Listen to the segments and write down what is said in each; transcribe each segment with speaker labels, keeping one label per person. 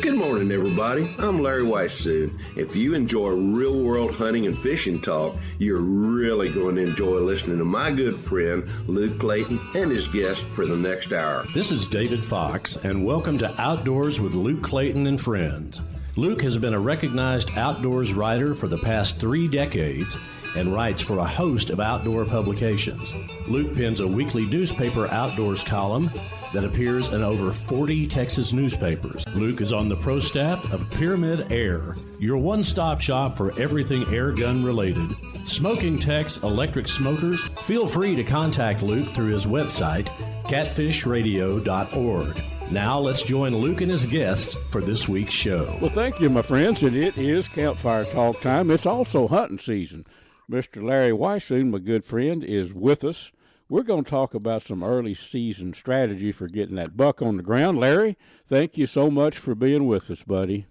Speaker 1: Good morning, everybody. I'm Larry Weissoon. If you enjoy real-world hunting and fishing talk, you're really going to enjoy listening to my good friend, Luke Clayton, and his guest for the next hour.
Speaker 2: This is David Fox, and welcome to Outdoors with Luke Clayton and Friends. Luke has been a recognized outdoors writer for the past 3 decades and writes for a host of outdoor publications. Luke pens a weekly newspaper outdoors column that appears in over 40 Texas newspapers. Luke is on the pro staff of Pyramid Air, your one-stop shop for everything air gun related. Smoking techs, electric smokers, feel free to contact Luke through his website, catfishradio.org. Now let's join Luke and his guests for this week's show.
Speaker 3: Well, thank you, my friends, and it is Campfire Talk time. It's also hunting season. Mr. Larry Weissoon, my good friend, is with us. We're going to talk about some early season strategy for getting that buck on the ground. Larry, thank you so much for being with us, buddy.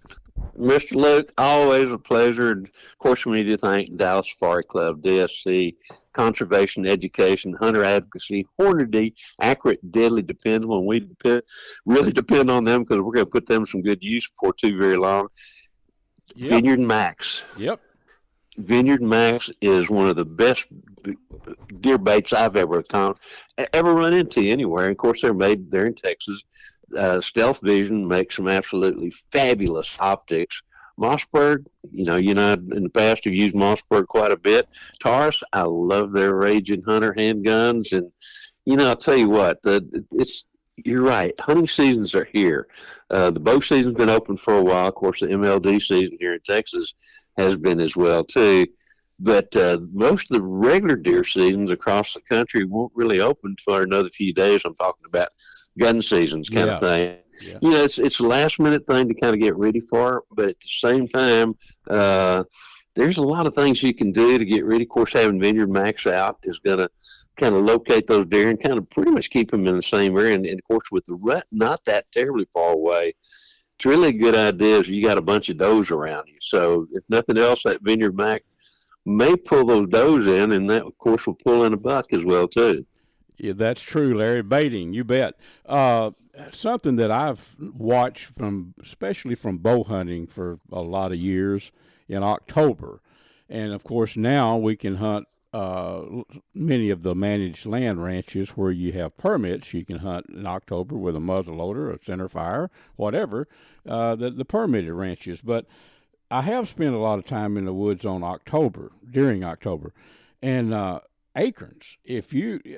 Speaker 4: Mr. Luke, always a pleasure. And of course, we need to thank Dallas Safari Club, DSC, Conservation Education, Hunter Advocacy, Hornady, Accurate, Deadly, Dependable, and we really depend on them because we're going to put them some good use before too very long. Yep. Vineyard Max.
Speaker 3: Yep.
Speaker 4: Vineyard Max is one of the best deer baits I've ever run into anywhere. And of course, they're made there in Texas. Stealth Vision makes some absolutely fabulous optics. Mossberg, you know, in the past you've used Mossberg quite a bit. Taurus, I love their Raging Hunter handguns. And, I'll tell you what, you're right. Hunting seasons are here. The bow season's been open for a while. Of course, the MLD season here in Texas has been as well too, but most of the regular deer seasons across the country won't really open for another few days. I'm talking about gun seasons kind of thing. Yeah. It's a last minute thing to kind of get ready for, but at the same time, there's a lot of things you can do to get ready. Of course, having Vineyard Max out is going to kind of locate those deer and kind of pretty much keep them in the same area. And of course, with the rut not that terribly far away, it's really a good idea if you got a bunch of does around you. So if nothing else, that Vineyard Max may pull those does in, and that, of course, will pull in a buck as well, too.
Speaker 3: Yeah, that's true, Larry. Baiting, you bet. Something that I've watched especially from bow hunting for a lot of years in October. And, of course, now we can hunt many of the managed land ranches where you have permits. You can hunt in October with a muzzleloader, a center fire, whatever, the permitted ranches. But I have spent a lot of time in the woods during October, and acorns.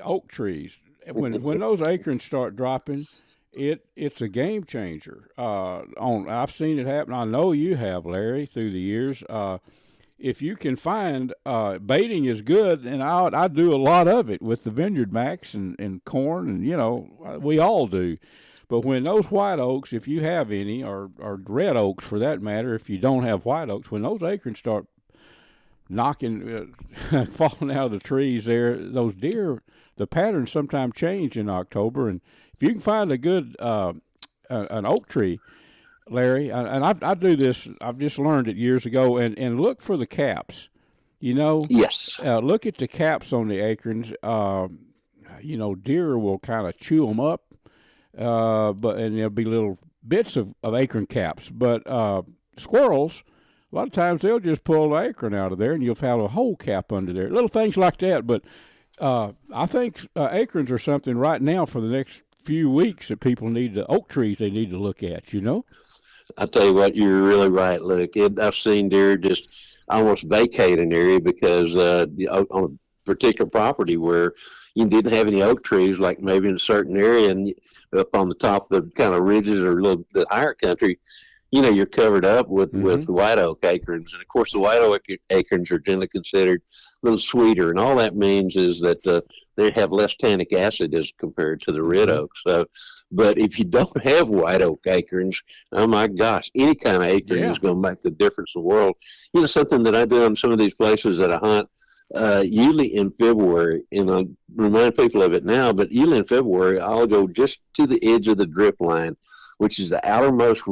Speaker 3: Oak trees, when those acorns start dropping, it's a game changer. I've seen it happen. I know you have, Larry, through the years. If you can find, baiting is good, and I do a lot of it with the Vineyard Max and corn, and, we all do. But when those white oaks, if you have any, or red oaks for that matter, if you don't have white oaks, when those acorns start knocking, falling out of the trees there, those deer, the patterns sometimes change in October. And if you can find a good, an oak tree, Larry, and I do this, I've just learned it years ago, and look for the caps,
Speaker 4: Yes.
Speaker 3: Look at the caps on the acorns. Deer will kind of chew them up, and there'll be little bits of acorn caps. But squirrels, a lot of times they'll just pull the acorn out of there, and you'll have a whole cap under there. Little things like that. But I think acorns are something right now for the next few weeks that people oak trees they need to look at,
Speaker 4: I tell you what, you're really right, Luke. I've seen deer just almost vacate an area because on a particular property where you didn't have any oak trees, like maybe in a certain area, and up on the top of the kind of ridges or a little bit higher country, you're covered up with white oak acorns. And of course, the white oak acorns are generally considered a little sweeter, and all that means is that they have less tannic acid as compared to the red oak. So, but if you don't have white oak acorns, oh my gosh, any kind of acorn is going to make the difference in the world. Something that I do on some of these places that I hunt, usually in February, and I'll remind people of it now, but usually in February, I'll go just to the edge of the drip line, which is the outermost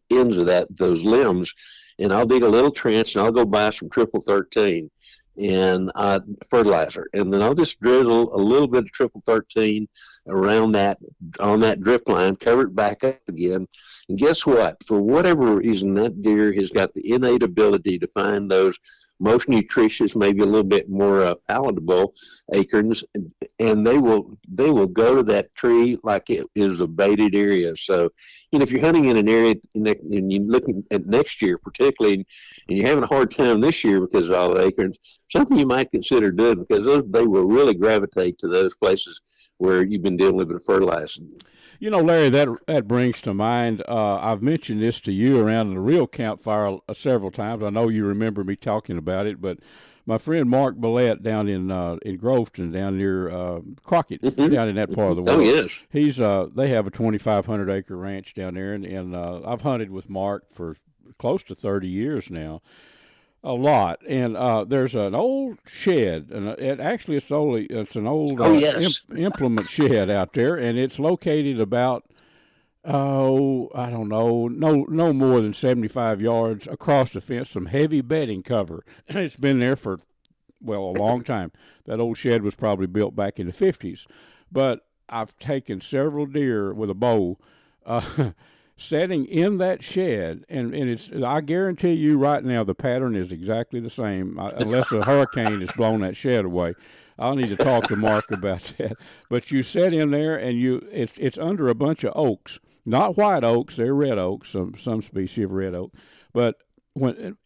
Speaker 4: ends of those limbs, and I'll dig a little trench, and I'll go buy some triple 13 and fertilizer, and then I'll just drizzle a little bit of triple 13 around that, on that drip line, cover it back up again. And guess what? For whatever reason, that deer has got the innate ability to find those most nutritious, maybe a little bit more palatable acorns, and they will go to that tree like it is a baited area. So, if you're hunting in an area and you're looking at next year, particularly, and you're having a hard time this year because of all the acorns, something you might consider doing, because they will really gravitate to those places where you've been doing a little bit of fertilizing.
Speaker 3: Larry, that brings to mind, I've mentioned this to you around the real campfire several times. I know you remember me talking about it, but my friend Mark Billette down in Groveton, down near Crockett, down in that part of the world.
Speaker 4: Oh, yes.
Speaker 3: He's they have a 2,500 acre ranch down there, and I've hunted with Mark for close to 30 years now. A lot, and there's an old shed, and it's an old implement shed out there, and it's located about I don't know, no more than 75 yards across the fence. Some heavy bedding cover. It's been there for a long time. That old shed was probably built back in the 50s, but I've taken several deer with a bow. Setting in that shed, and I guarantee you right now the pattern is exactly the same, unless a hurricane has blown that shed away. I'll need to talk to Mark about that. But you set in there, and it's under a bunch of oaks, not white oaks, they're red oaks, some species of red oak. But when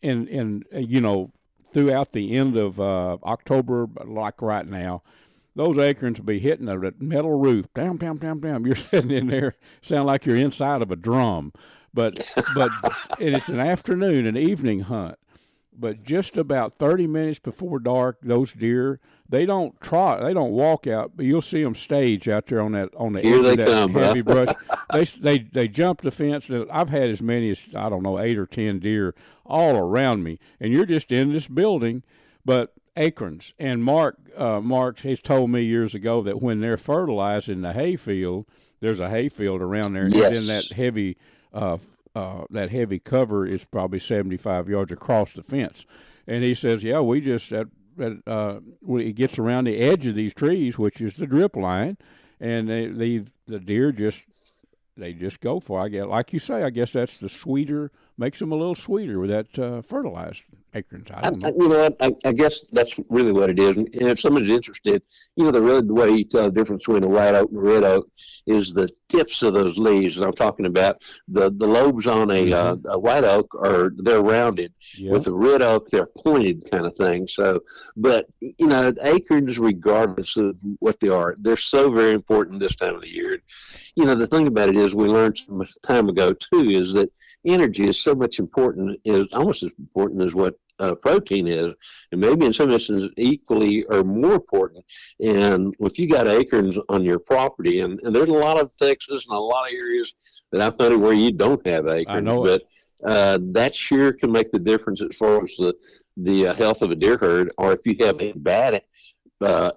Speaker 3: throughout the end of October, like right now, those acorns will be hitting a metal roof. Down. You're sitting in there, sound like you're inside of a drum. But and it's an afternoon, an evening hunt. But just about 30 minutes before dark, those deer, they don't trot, they don't walk out, but you'll see them stage out there on the
Speaker 4: Here
Speaker 3: edge
Speaker 4: they
Speaker 3: of that
Speaker 4: come,
Speaker 3: heavy brush. They jump the fence. I've had as many as, I don't know, 8 or 10 deer all around me, and you're just in this building, but acorns. And Mark has told me years ago that when they're fertilizing the hayfield, there's a hayfield around there,
Speaker 4: yes.
Speaker 3: And then that heavy cover is probably 75 yards across the fence. And he says, yeah, we just it gets around the edge of these trees, which is the drip line, and the deer just go for it. I guess, like you say, I guess that's the sweeter, makes them a little sweeter with that fertilized acorns. I don't know.
Speaker 4: I guess that's really what it is. And if somebody's interested, the way you tell the difference between a white oak and a red oak is the tips of those leaves. And I'm talking about the lobes on a white oak they're rounded. Yeah. With a red oak, they're pointed kind of thing. So, but acorns, regardless of what they are, they're so very important this time of the year. The thing about it is, we learned some time ago too, is that energy is so much important, is almost as important as what protein is, and maybe in some instances equally or more important. And if you got acorns on your property, and there's a lot of Texas and a lot of areas that I've hunted where you don't have acorns, but that sure can make the difference as far as the health of a deer herd, or if you have a bad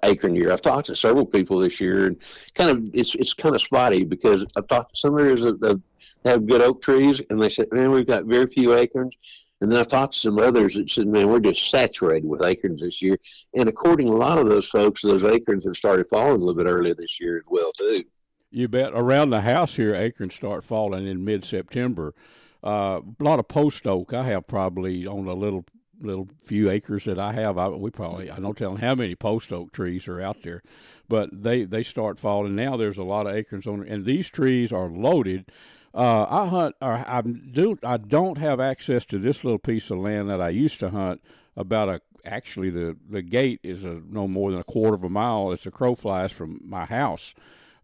Speaker 4: acorn year. I've talked to several people this year, and it's kind of spotty, because I've talked to some areas that have good oak trees, and they said, man, we've got very few acorns. And then I've talked to some others that said, man, we're just saturated with acorns this year. And according to a lot of those folks, those acorns have started falling a little bit earlier this year as well, too.
Speaker 3: You bet. Around the house here, acorns start falling in mid-September. A lot of post oak. I have probably on a little few acres that I have. I don't tell how many post oak trees are out there, but they start falling. Now there's a lot of acorns on it, and these trees are loaded. I don't have access to this little piece of land that I used to hunt. Actually, the gate is no more than a quarter of a mile. It's a crow flies from my house.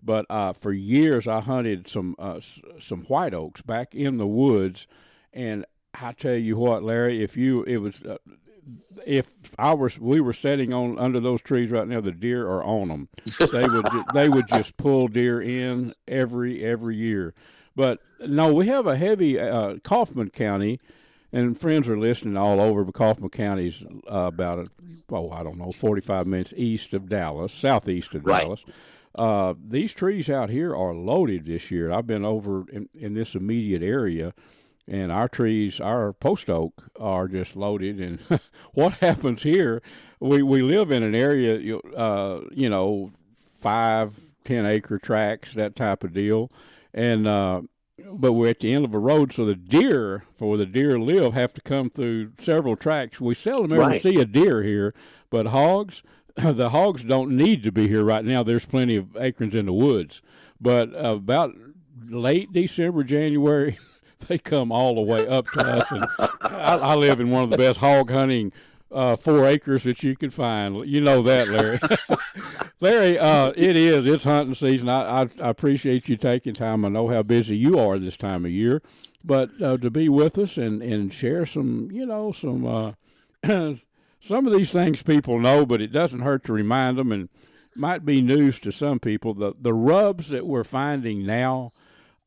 Speaker 3: But for years, I hunted some white oaks back in the woods, and I tell you what, Larry, we were sitting under those trees right now, the deer are on them. They would just pull deer in every year. But no, we have a heavy Kaufman County, and friends are listening all over. But Kaufman County is about 45 minutes east of Dallas, southeast of Dallas. These trees out here are loaded this year. I've been over in this immediate area, and our trees, our post oak, are just loaded. And what happens here? We live in an area, 5 10-acre tracts, that type of deal. And but we're at the end of a road, so the deer, for where the deer live, have to come through several tracks. We seldom ever
Speaker 4: Right.
Speaker 3: see a deer here, but hogs, the hogs don't need to be here right now. There's plenty of acorns in the woods. But about late December, January, they come all the way up to us. And I live in one of the best hog hunting 4 acres that you can find. You know that, Larry. Larry, it's hunting season. I appreciate you taking time. I know how busy you are this time of year, but to be with us and share some, some of these things people know, but it doesn't hurt to remind them, and might be news to some people. The rubs that we're finding now,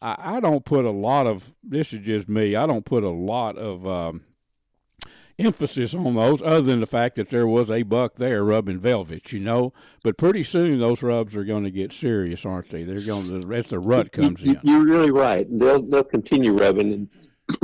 Speaker 3: I don't put a lot of, this is just me, I don't put a lot of emphasis on those, other than the fact that there was a buck there rubbing velvet, But pretty soon those rubs are going to get serious, aren't they? They're going to, as the rut comes in.
Speaker 4: You're really right. They'll continue rubbing,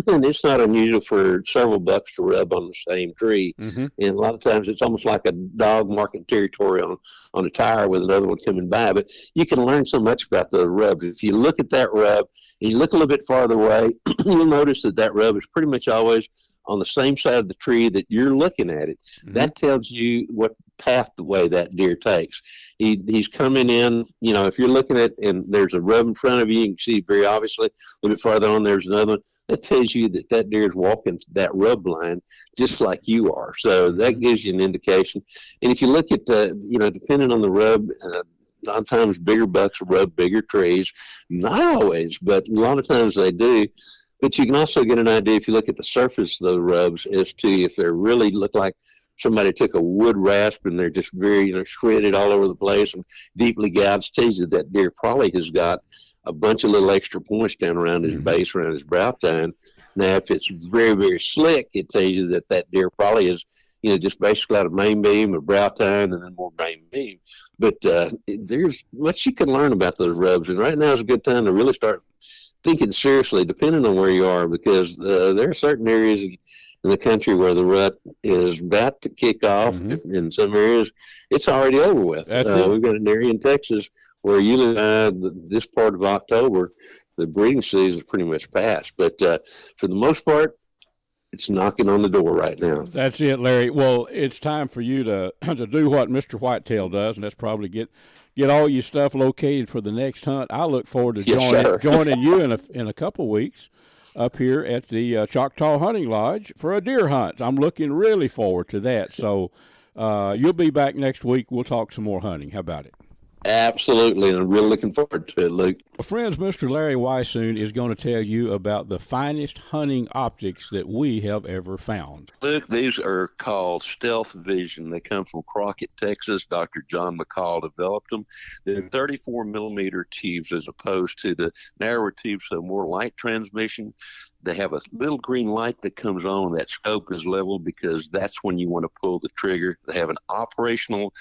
Speaker 4: and it's not unusual for several bucks to rub on the same tree.
Speaker 3: Mm-hmm.
Speaker 4: And a lot of times it's almost like a dog marking territory on a tire with another one coming by. But you can learn so much about the rubs. If you look at that rub and you look a little bit farther away, you'll notice that rub is pretty much always on the same side of the tree that you're looking at it. Mm-hmm. That tells you what pathway that deer takes. He's coming in, if you're looking at, and there's a rub in front of you, you can see very obviously. A little bit farther on, there's another one. That tells you that deer is walking that rub line just like you are. So that gives you an indication. And if you look at depending on the rub, a lot of times bigger bucks rub bigger trees. Not always, but a lot of times they do. But you can also get an idea if you look at the surface of the rubs as to if they really look like somebody took a wood rasp and they're just very, shredded all over the place and deeply gouged. Tells you that deer probably has got a bunch of little extra points down around his base, around his brow tine. Now, if it's very, very slick, it tells you that deer probably is, just basically out of main beam, a brow tine, and then more main beam. But there's much you can learn about those rubs, and right now is a good time to really start thinking seriously, depending on where you are, because there are certain areas in the country where the rut is about to kick off. Mm-hmm. In some areas, it's already over with. We've got an area in Texas where you live this part of October, the breeding season is pretty much passed. But for the most part, it's knocking on the door right now.
Speaker 3: That's it, Larry. Well, it's time for you to do what Mr. Whitetail does, and that's probably get all your stuff located for the next hunt. I look forward to joining you in a couple weeks up here at the Choctaw Hunting Lodge for a deer hunt. I'm looking really forward to that. So you'll be back next week. We'll talk some more hunting. How about it?
Speaker 4: Absolutely, and I'm really looking forward to it, Luke.
Speaker 3: Well, friends, Mr. Larry Weissoon is going to tell you about the finest hunting optics that we have ever found.
Speaker 4: Luke, these are called Stealth Vision. They come from Crockett, Texas. Dr. John McCall developed them. They're 34-millimeter tubes as opposed to the narrower tubes, so more light transmission. They have a little green light that comes on. That scope is leveled because that's when you want to pull the trigger. They have an optional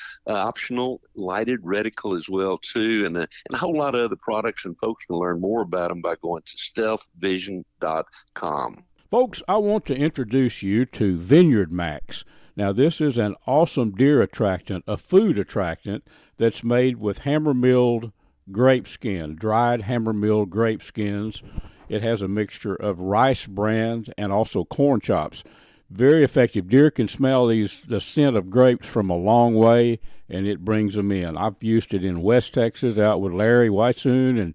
Speaker 4: lighted reticle as well, too, and a whole lot of other products, and folks can learn more about them by going to stealthvision.com.
Speaker 3: Folks, I want to introduce you to Vineyard Max. Now, this is an awesome deer attractant, a food attractant that's made with hammer-milled grape skin, dried hammer-milled grape skins. It has a mixture of rice bran and also corn chops. Very effective. Deer can smell the scent of grapes from a long way, and it brings them in. I've used it in West Texas out with Larry Weissoon, and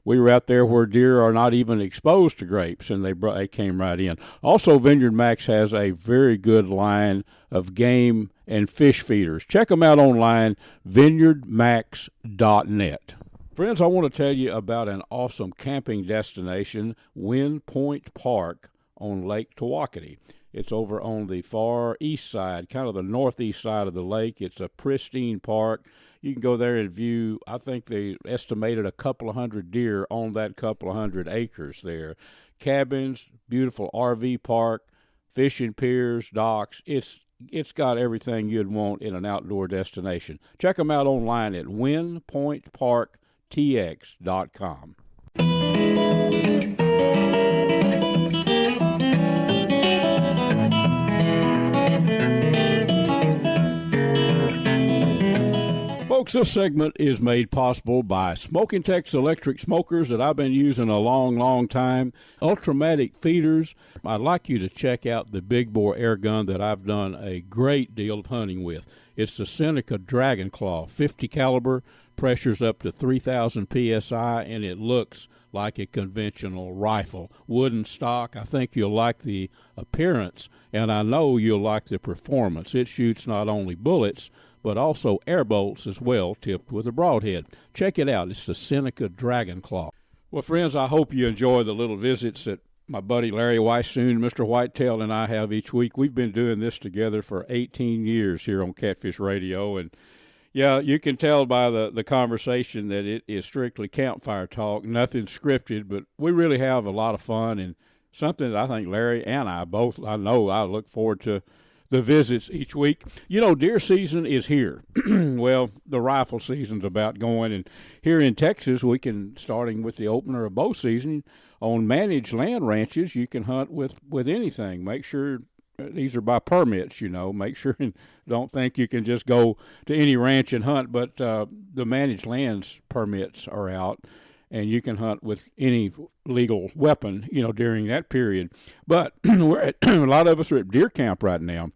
Speaker 3: we were out there where deer are not even exposed to grapes, and they came right in. Also, Vineyard Max has a very good line of game and fish feeders. Check them out online, vineyardmax.net. Friends, I want to tell you about an awesome camping destination, Wind Point Park on Lake Tawakoni. It's over on the far east side, kind of the northeast side of the lake. It's a pristine park. You can go there and view, I think they estimated a couple of hundred deer on that couple of hundred acres there. Cabins, beautiful RV park, fishing piers, docks. It's got everything you'd want in an outdoor destination. Check them out online at windpointparktx.com. folks, this segment is made possible by Smoking Tex electric smokers that I've been using a long, long time, Ultramatic feeders. I'd like you to check out the big bore air gun that I've done a great deal of hunting with. It's the Seneca Dragon Claw, 50 caliber, pressures up to 3,000 psi, and it looks like a conventional rifle. Wooden stock. I think you'll like the appearance, and I know you'll like the performance. It shoots not only bullets, but also air bolts as well, tipped with a broadhead. Check it out. It's the Seneca Dragon Claw. Well, friends, I hope you enjoy the little visits that my buddy Larry Weissoon, Mr. Whitetail, and I have each week. We've been doing this together for 18 years here on Catfish Radio, and yeah, you can tell by the conversation that it is strictly campfire talk, nothing scripted, but we really have a lot of fun, and something that I think Larry and I both, I look forward to the visits each week. You know, deer season is here. Well, the rifle season's about going, and here in Texas, we can, starting with the opener of bow season, on managed land ranches, you can hunt with anything. Make sure these are by permits, you know. Make sure and don't think you can just go to any ranch and hunt, but the managed lands permits are out, and you can hunt with any legal weapon, you know, during that period. But a lot of us are at deer camp right now,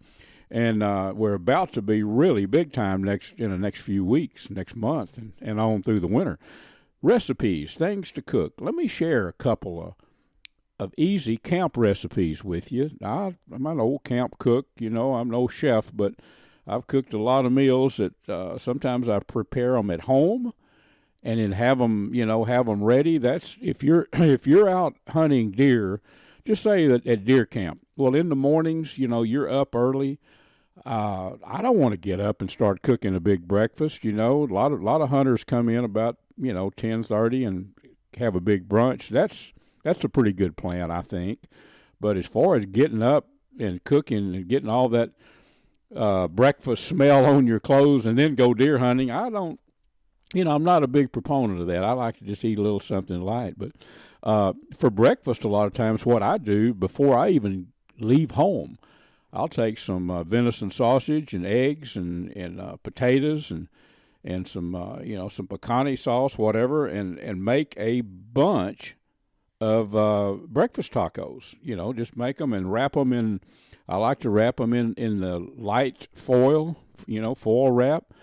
Speaker 3: and we're about to be really big time in the next few weeks, next month, and on through the winter. Recipes, things to cook. Let me share a couple of easy camp recipes with you. I'm an old camp cook, you know. I'm no chef, but I've cooked a lot of meals that sometimes I prepare them at home, and then have them ready. That's if you're out hunting deer, just say that at deer camp. Well, in the mornings, you know, you're up early. I don't want to get up and start cooking a big breakfast. You know, a lot of hunters come in about 10:30 and have a big brunch. That's a pretty good plan, I think. But as far as getting up and cooking and getting all that breakfast smell on your clothes and then go deer hunting, I'm not a big proponent of that. I like to just eat a little something light. But for breakfast, a lot of times what I do before I even leave home, I'll take some venison sausage and eggs and potatoes and some some pecani sauce, whatever, and make a bunch of breakfast tacos. You know, just make them and wrap them in. I like to wrap them in the light foil, foil wrap.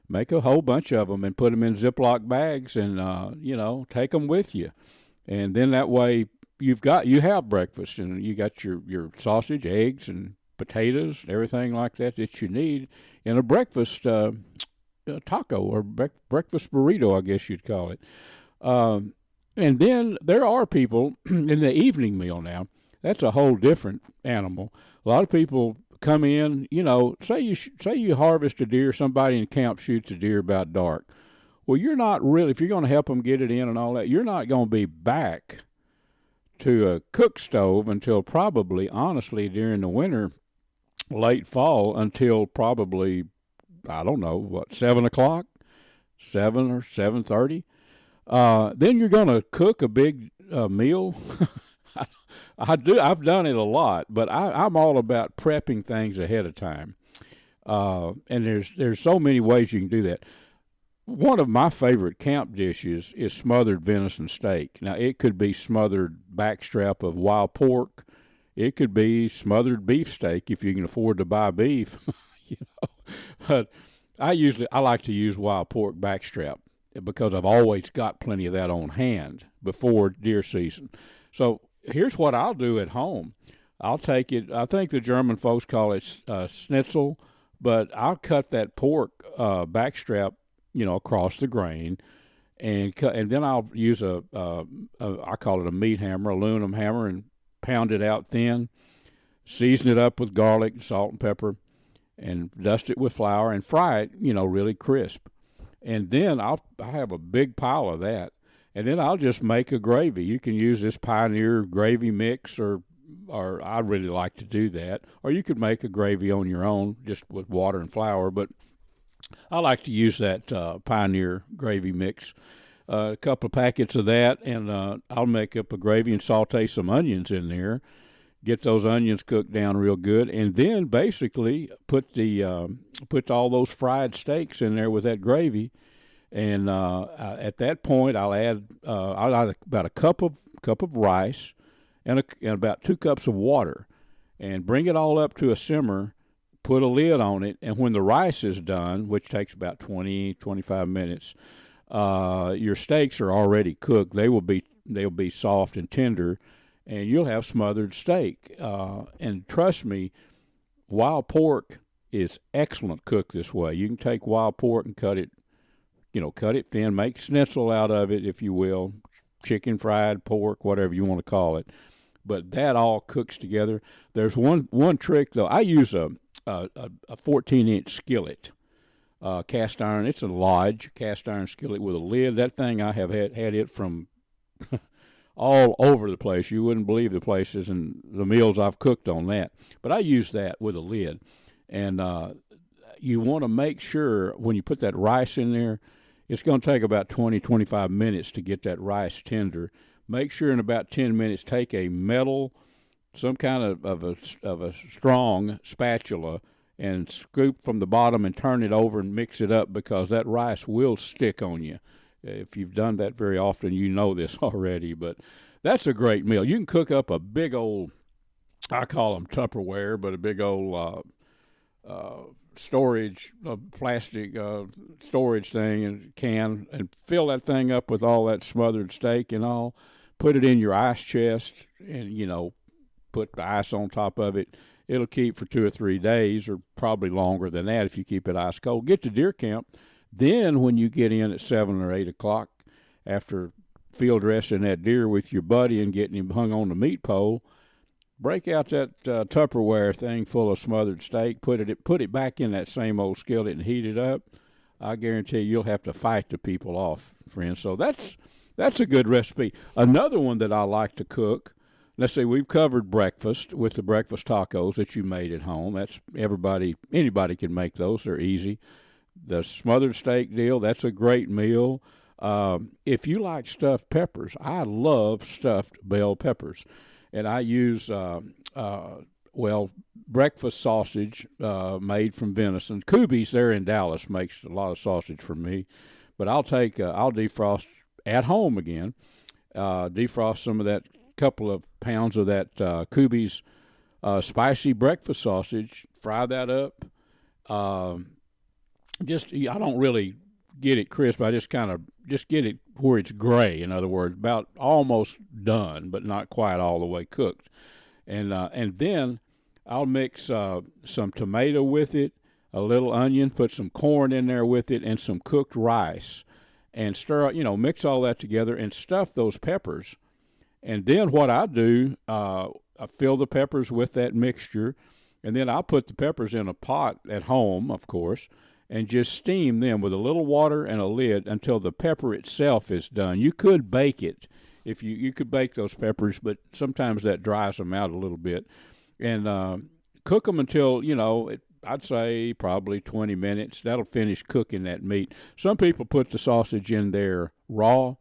Speaker 3: Make a whole bunch of them and put them in Ziploc bags and, take them with you. And then that way you have breakfast, and you got your sausage, eggs, and potatoes, everything like that you need in a breakfast taco or breakfast burrito, I guess you'd call it. And then there are people in the evening meal now. That's a whole different animal. A lot of people come in, say you harvest a deer, somebody in camp shoots a deer about dark. Well, you're not really, if you're going to help them get it in and all that, you're not going to be back to a cook stove until probably, honestly, during the winter, late fall, until probably, 7 o'clock, 7 or 7:30. Then you're going to cook a big meal. I've done it a lot, but I'm all about prepping things ahead of time. And there's so many ways you can do that. One of my favorite camp dishes is smothered venison steak. Now, it could be smothered backstrap of wild pork. It could be smothered beef steak if you can afford to buy beef. But I like to use wild pork backstrap because I've always got plenty of that on hand before deer season. So here's what I'll do at home. I'll take it. I think the German folks call it schnitzel, but I'll cut that pork backstrap, across the grain, and then I'll use I call it a meat hammer, aluminum hammer, and pound it out thin. Season it up with garlic, salt, and pepper, and dust it with flour and fry it, really crisp. And then I have a big pile of that. And then I'll just make a gravy. You can use this Pioneer gravy mix, or I really like to do that. Or you could make a gravy on your own, just with water and flour. But I like to use that Pioneer gravy mix. A couple of packets of that, and I'll make up a gravy and saute some onions in there. Get those onions cooked down real good, and then basically put all those fried steaks in there with that gravy. And at that point, I'll add about a cup of rice and about 2 cups of water, and bring it all up to a simmer. Put a lid on it, and when the rice is done, which takes about 20-25 minutes, your steaks are already cooked. They'll be soft and tender, and you'll have smothered steak. And trust me, wild pork is excellent cooked this way. You can take wild pork and cut it thin, make schnitzel out of it, if you will, chicken, fried pork, whatever you want to call it. But that all cooks together. There's one trick though. I use a 14-inch skillet, cast iron. It's a Lodge cast iron skillet with a lid. That thing, I have had it from all over the place. You wouldn't believe the places and the meals I've cooked on that. But I use that with a lid. And you want to make sure when you put that rice in there, it's going to take about 20-25 minutes to get that rice tender. Make sure in about 10 minutes, take a metal, some kind of a strong spatula, and scoop from the bottom and turn it over and mix it up, because that rice will stick on you. If you've done that very often, you know this already. But that's a great meal. You can cook up a big old, I call them Tupperware, but a big old storage, plastic storage thing and can, and fill that thing up with all that smothered steak and all. Put it in your ice chest, and put the ice on top of it. It'll keep for 2 or 3 days, or probably longer than that if you keep it ice cold. Get to deer camp. Then when you get in at 7 or 8 o'clock, after field dressing that deer with your buddy and getting him hung on the meat pole, break out that Tupperware thing full of smothered steak, put it back in that same old skillet and heat it up. I guarantee you'll have to fight the people off, friends. So that's a good recipe. Another one that I like to cook, let's see, we've covered breakfast with the breakfast tacos that you made at home. That's anybody can make those. They're easy. The smothered steak deal, that's a great meal. If you like stuffed peppers, I love stuffed bell peppers. And I use, breakfast sausage made from venison. Kube's there in Dallas makes a lot of sausage for me. But I'll defrost at home again, defrost some of that, couple of pounds of that Kube's spicy breakfast sausage, fry that up. I don't really get it crisp. I just get it where it's gray. In other words, about almost done, but not quite all the way cooked. And then I'll mix some tomato with it, a little onion, put some corn in there with it, and some cooked rice, and stir. Mix all that together and stuff those peppers. And then what I do, I fill the peppers with that mixture, and then I'll put the peppers in a pot at home, of course, and just steam them with a little water and a lid until the pepper itself is done. You could bake it. If you could bake those peppers, but sometimes that dries them out a little bit. And cook them until, I'd say probably 20 minutes. That'll finish cooking that meat. Some people put the sausage in there raw,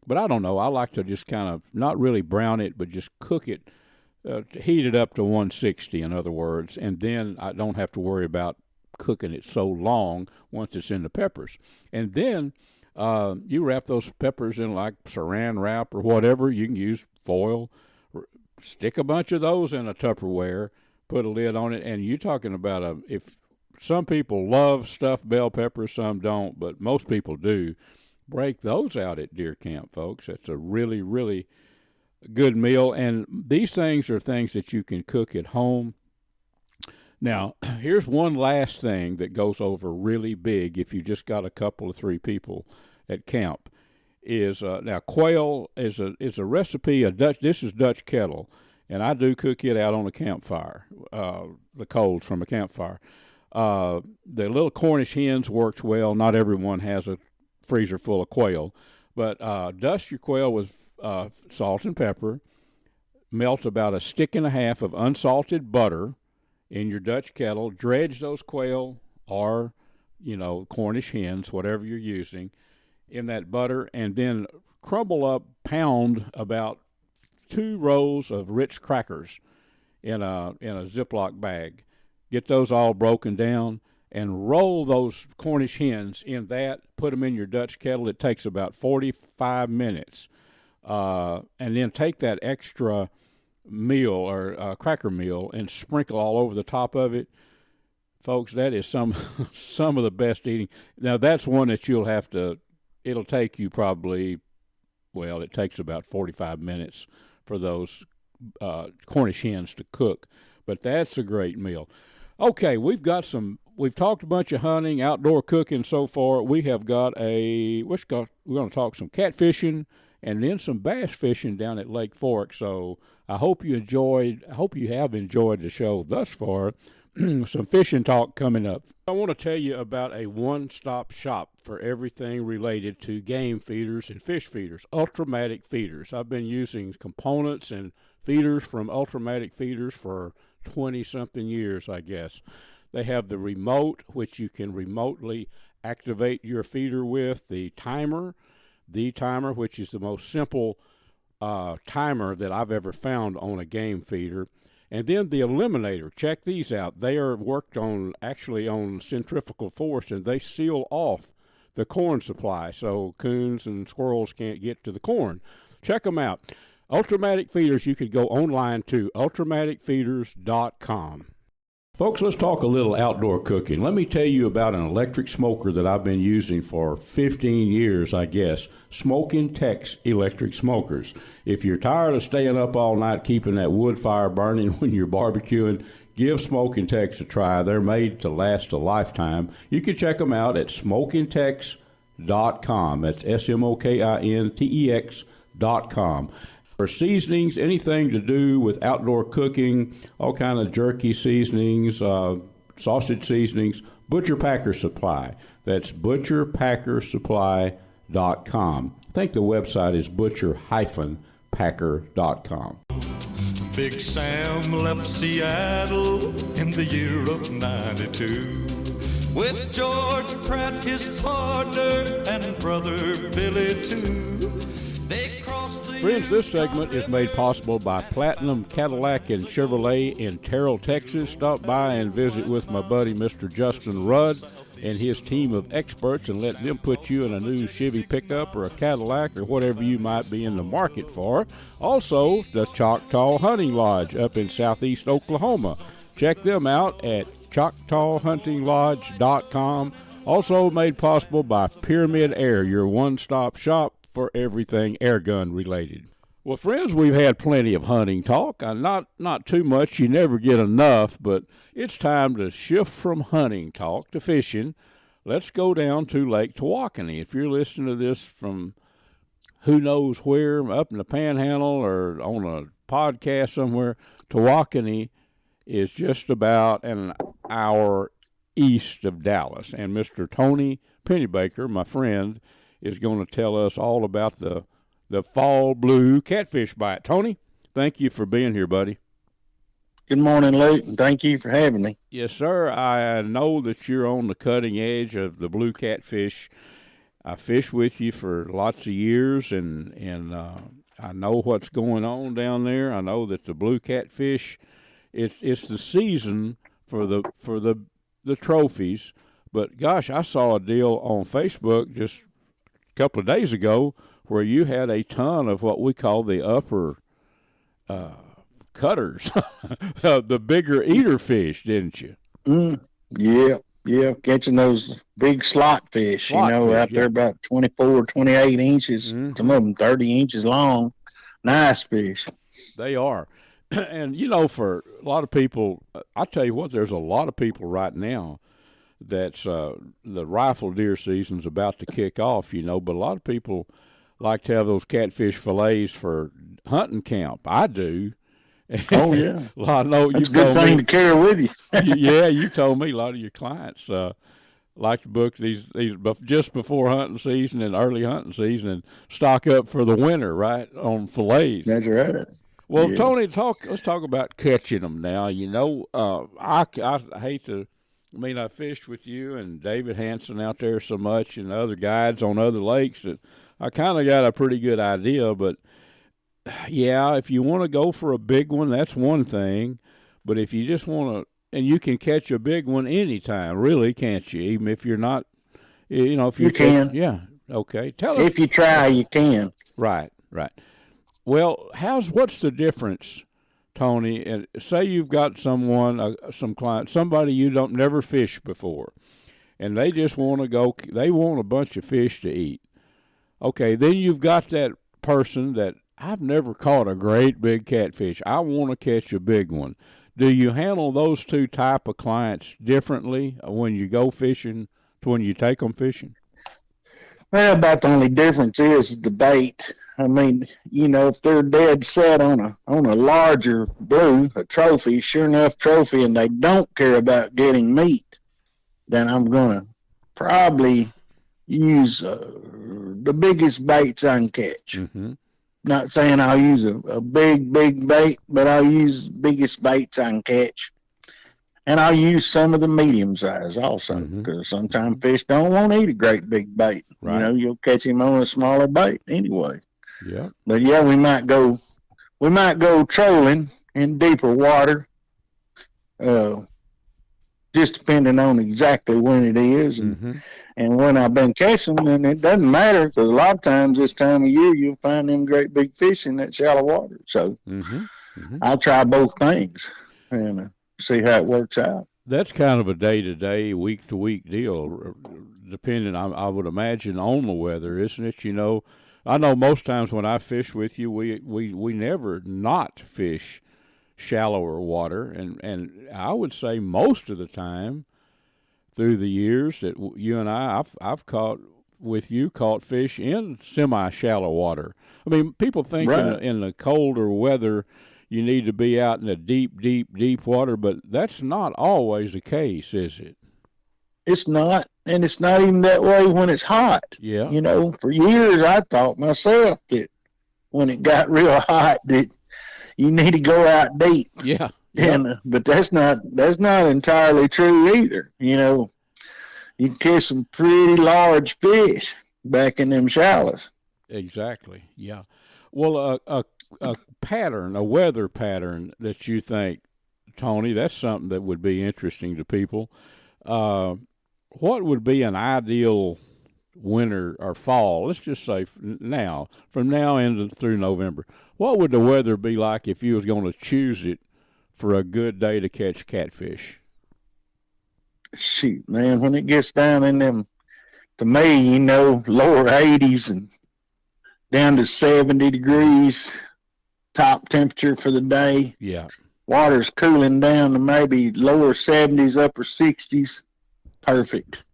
Speaker 3: but I don't know. I like to just kind of not really brown it, but just cook it, heat it up to 160, in other words, and then I don't have to worry about cooking it so long once it's in the peppers. And then you wrap those peppers in like saran wrap or whatever. You can use foil. Stick a bunch of those in a Tupperware, put a lid on it, and you're talking about if some people love stuffed bell peppers, some don't, but most people do. Break those out at deer camp, folks. That's a really, really good meal. And these things are things that you can cook at home. Now, here's one last thing that goes over really big if you just got a couple of 3 people at camp. Now quail is a recipe. This is Dutch kettle, and I do cook it out on a campfire. The coals from a campfire. The little Cornish hens works well. Not everyone has a freezer full of quail, but dust your quail with salt and pepper. Melt about a stick and a half of unsalted butter in your Dutch kettle. Dredge those quail or Cornish hens, whatever you're using, in that butter, and then pound about 2 rows of Ritz crackers in a Ziploc bag. Get those all broken down and roll those Cornish hens in that. Put them in your Dutch kettle. It takes about 45 minutes. And then take that extra meal or cracker meal and sprinkle all over the top of it. Folks, that is some of the best eating. Now, that's one that it'll take you probably, well, it takes about 45 minutes for those Cornish hens to cook. But that's a great meal. Okay, we've talked a bunch of hunting, outdoor cooking so far. We have got we're going to talk some catfishing and then some bass fishing down at Lake Fork. So I hope you have enjoyed the show thus far. Some fishing talk coming up. I want to tell you about a one-stop shop for everything related to game feeders and fish feeders, Ultramatic feeders. I've been using components and feeders from Ultramatic feeders for 20-something years, I guess. They have the remote, which you can remotely activate your feeder with, the timer, which is the most simple timer that I've ever found on a game feeder. And then the eliminator. Check these out. They are worked on centrifugal force, and they seal off the corn supply so coons and squirrels can't get to the corn. Check them out. Ultramatic feeders, you could go online to ultramaticfeeders.com. Folks, let's talk a little outdoor cooking. Let me tell you about an electric smoker that I've been using for 15 years, I guess. Smoking Tex electric smokers. If you're tired of staying up all night keeping that wood fire burning when you're barbecuing, give Smoking Tex a try. They're made to last a lifetime. You can check them out at smokingtex.com. That's SMOKINTEX.com. For seasonings, anything to do with outdoor cooking, all kind of jerky seasonings, sausage seasonings, Butcher Packer Supply. That's butcherpackersupply.com. I think the website is butcher-packer.com.
Speaker 5: Big Sam left Seattle in the year of 92 with George Pratt, his partner, and brother Billy too.
Speaker 3: Friends, this segment is made possible by Platinum Cadillac and Chevrolet in Terrell, Texas. Stop by and visit with my buddy Mr. Justin Rudd and his team of experts and let them put you in a new Chevy pickup or a Cadillac or whatever you might be in the market for. Also, the Choctaw Hunting Lodge up in southeast Oklahoma. Check them out at ChoctawHuntingLodge.com. Also made possible by Pyramid Air, your one-stop shop for everything air gun related. Well, friends, we've had plenty of hunting talk. Not too much. You never get enough, but it's time to shift from hunting talk to fishing. Let's go down to Lake Tawakoni. If you're listening to this from who knows where, up in the Panhandle or on a podcast somewhere, Tawakoni is just about an hour east of Dallas. And Mr. Tony Pennebaker, my friend, is going to tell us all about the fall blue catfish bite. Tony, thank you for being here, buddy.
Speaker 6: Good morning, Luke, and thank you for having me.
Speaker 3: Yes, sir. I know that you're on the cutting edge of the blue catfish. I fished with you for lots of years, and I know what's going on down there. I know that the blue catfish, it's the season for the trophies. But gosh, I saw a deal on Facebook just couple of days ago where you had a ton of what we call the upper cutters, the bigger eater fish, didn't you?
Speaker 6: Yeah, catching those big slot fish, out there about 24, 28 inches, some of them 30 inches long. Nice fish.
Speaker 3: They are. And, for a lot of people, I tell you what, there's a lot of people right now that's the rifle deer season's about to kick off, but a lot of people like to have those catfish fillets for hunting camp. I do.
Speaker 6: Oh, yeah.
Speaker 3: I know
Speaker 6: that's a good thing to carry with you.
Speaker 3: Yeah, you told me a lot of your clients like to book these just before hunting season and early hunting season and stock up for the winter, right, on fillets.
Speaker 6: That's right.
Speaker 3: Well, yeah. Tony, let's talk about catching them now. I hate to – I fished with you and David Hanson out there so much and other guides on other lakes that I kind of got a pretty good idea. But, yeah, if you want to go for a big one, that's one thing. But if you just want to, and you can catch a big one anytime, really, can't you? Even if you're not, if
Speaker 6: you can.
Speaker 3: Yeah. Okay. Tell us.
Speaker 6: If you try, you can.
Speaker 3: Right. Well, what's the difference, Tony? And say you've got someone, some client, somebody you don't never fished before, and they just want to go. They want a bunch of fish to eat. Okay, then you've got that person that I've never caught a great big catfish. I want to catch a big one. Do you handle those two type of clients differently when you go fishing to when you take them fishing?
Speaker 6: Well, about the only difference is the bait. I mean, if they're dead set on a larger blue, a trophy, sure enough trophy, and they don't care about getting meat, then I'm gonna probably use the biggest baits I can catch.
Speaker 3: Mm-hmm.
Speaker 6: Not saying I'll use a big bait, but I'll use the biggest baits I can catch. And I'll use some of the medium size also, because sometimes fish don't want to eat a great big bait.
Speaker 3: Right.
Speaker 6: You'll catch him on a smaller bait anyway.
Speaker 3: Yeah.
Speaker 6: But yeah, we might go trolling in deeper water, just depending on exactly when it is and when I've been catching. And it doesn't matter, because a lot of times this time of year you'll find them great big fish in that shallow water. So I'll try both things and see how it works out.
Speaker 3: That's kind of a day-to-day, week-to-week deal, depending, I would imagine, on the weather, isn't it? I know most times when I fish with you, we never not fish shallower water, and I would say most of the time through the years that you and I've caught fish in semi-shallow water. I mean, people think in the colder weather you need to be out in the deep water, but that's not always the case, is it?
Speaker 6: It's not, and it's not even that way when it's hot.
Speaker 3: Yeah.
Speaker 6: For years I thought myself that when it got real hot that you need to go out deep.
Speaker 3: Yeah.
Speaker 6: But that's not entirely true either. You can catch some pretty large fish back in them shallows.
Speaker 3: Exactly. Yeah. Well, a pattern, a weather pattern that you think, Tony, that's something that would be interesting to people. What would be an ideal winter or fall? Let's just say from now through November. What would the weather be like if you was going to choose it for a good day to catch catfish?
Speaker 6: Shoot, man, when it gets down in them, to me, lower 80s and down to 70 degrees, top temperature for the day.
Speaker 3: Yeah.
Speaker 6: Water's cooling down to maybe lower 70s, upper 60s. Perfect,